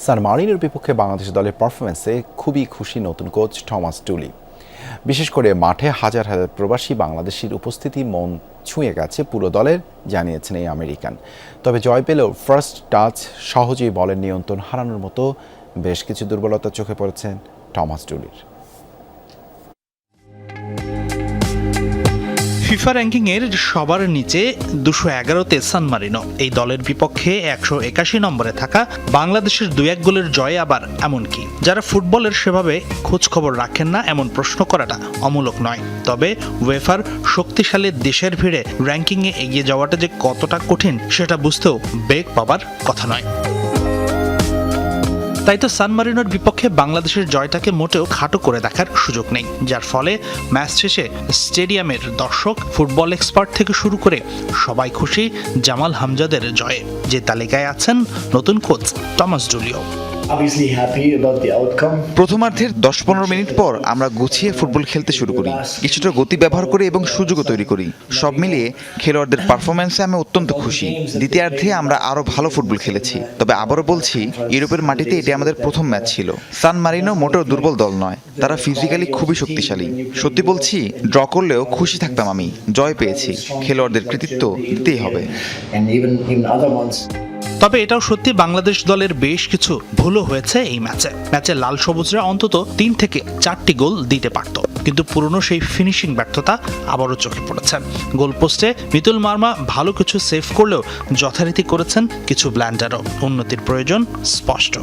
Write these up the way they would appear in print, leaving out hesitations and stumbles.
সান মারিনোর বিপক্ষে বাংলাদেশ দলের পারফরমেন্সে খুবই খুশি নতুন কোচ থমাস টুলি। বিশেষ করে মাঠে হাজার হাজার প্রবাসী বাংলাদেশির উপস্থিতি মন ছুঁয়ে গেছে পুরো দলের, জানিয়েছেন এই আমেরিকান। তবে জয় পেলেও ফার্স্ট টাচ সহজেই বলের নিয়ন্ত্রণ হারানোর মতো বেশ কিছু দুর্বলতা চোখে পড়েছেন থমাস টুলির। ফিফা র্যাঙ্কিংয়ের সবার নিচে 211তে সান মারিনো। এই দলের বিপক্ষে 181 নম্বরে থাকা বাংলাদেশের 2-1 গোলের জয় আবার এমনকি যারা ফুটবলের সেভাবে খোঁজ খবর রাখেন না এমন প্রশ্ন করাটা অমূলক নয়। তবে উয়েফার শক্তিশালী দেশের ভিড়ে র্যাঙ্কিংয়ে এগিয়ে যাওয়াটা যে কতটা কঠিন সেটা বুঝতেও বেগ পাবার কথা নয়। তাই তো সান মারিনোর বিপক্ষে বাংলাদেশের জয়টাকে মোটেও খাটো করে দেখার সুযোগ নেই, যার ফলে ম্যাচ শেষে স্টেডিয়ামের দর্শক, ফুটবল এক্সপার্ট থেকে শুরু করে সবাই খুশি জামাল হামজাদের জয়ে, যে তালিকায় আছেন নতুন কোচ থমাস টুলিও। প্রথমার্ধের 10-15 মিনিট পর আমরা গুছিয়ে ফুটবল খেলতে শুরু করি, কিছুটা গতি ব্যবহার করি এবং সুযোগও তৈরি করি। সব মিলিয়ে খেলোয়াড়দের পারফরম্যান্সে আমি অত্যন্ত খুশি। দ্বিতীয়ার্ধে আমরা আরও ভালো ফুটবল খেলেছি। তবে আবারও বলছি, ইউরোপের মাটিতে এটি আমাদের প্রথম ম্যাচ ছিল। সান মারিনো মোটেও দুর্বল দল নয়, তারা ফিজিক্যালি খুবই শক্তিশালী। সত্যি বলছি, ড্র করলেও খুশি থাকতাম আমি। জয় পেয়েছি, খেলোয়াড়দের কৃতিত্ব দিতেই হবে। তবে এটাও সত্যি, বাংলাদেশ দলের বেশ কিছু ভুলও হয়েছে এই ম্যাচে লাল সবুজরা অন্তত 3 থেকে 4টি গোল দিতে পারত, কিন্তু পুরনো সেই ফিনিশিং ব্যর্থতা আবারও চোখে পড়েছে। গোলপোস্টে মিতুল মার্মা ভালো কিছু সেভ করলেও যথারীতি করেছেন কিছু ব্ল্যান্ডারও। উন্নতির প্রয়োজন স্পষ্ট।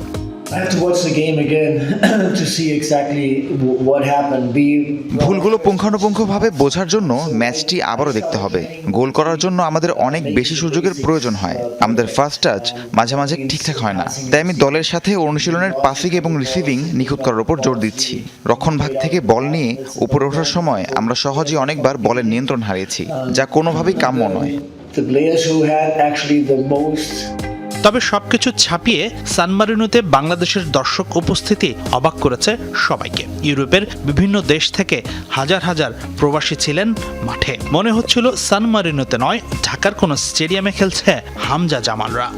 ভুলগুলো পুঙ্খানুপুঙ্খভাবে বোঝার জন্য ম্যাচটি আবারও দেখতে হবে। গোল করার জন্য আমাদের অনেক বেশি সুযোগের প্রয়োজন হয়। আমাদের ফার্স্ট টাচ মাঝে মাঝে ঠিকঠাক হয় না। তাই আমি দলের সাথে অনুশীলনের পাসিং এবং রিসিভিং নিখুঁত করার উপর জোর দিচ্ছি। রক্ষণভাগ থেকে বল নিয়ে উপরে ওঠার সময় আমরা সহজেই অনেকবার বলের নিয়ন্ত্রণ হারিয়েছি, যা কোনোভাবেই কাম্য নয়। তবে সবকিছু ছাপিয়ে সান মারিনোতে বাংলাদেশের দর্শক উপস্থিতি অবাক করেছে সবাইকে। ইউরোপের বিভিন্ন দেশ থেকে হাজার হাজার প্রবাসী ছিলেন মাঠে। মনে হচ্ছিল সান মারিনোতে নয়, ঢাকার কোনো স্টেডিয়ামে খেলছে হামজা জামালরা।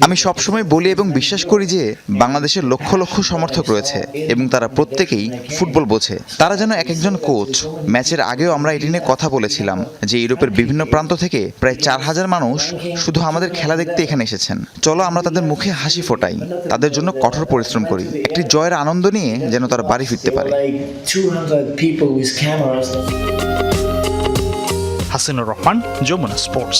আমি সবসময় বলি এবং বিশ্বাস করি যে বাংলাদেশের লক্ষ লক্ষ সমর্থক রয়েছে এবং তারা প্রত্যেকেই ফুটবল বোঝে। তারা যেন এক একজন কোচ। ম্যাচের আগেও আমরা এটি নিয়ে কথা বলেছিলাম যে ইউরোপের বিভিন্ন প্রান্ত থেকে প্রায় 4000 মানুষ শুধু আমাদের খেলা দেখতে এখানে এসেছেন। চলো আমরা তাদের মুখে হাসি ফোটাই, তাদের জন্য কঠোর পরিশ্রম করি, একটি জয়ের আনন্দ নিয়ে যেন তারা বাড়ি ফিরতে পারে। হাসিনুর রহমান, যমুনা স্পোর্টস।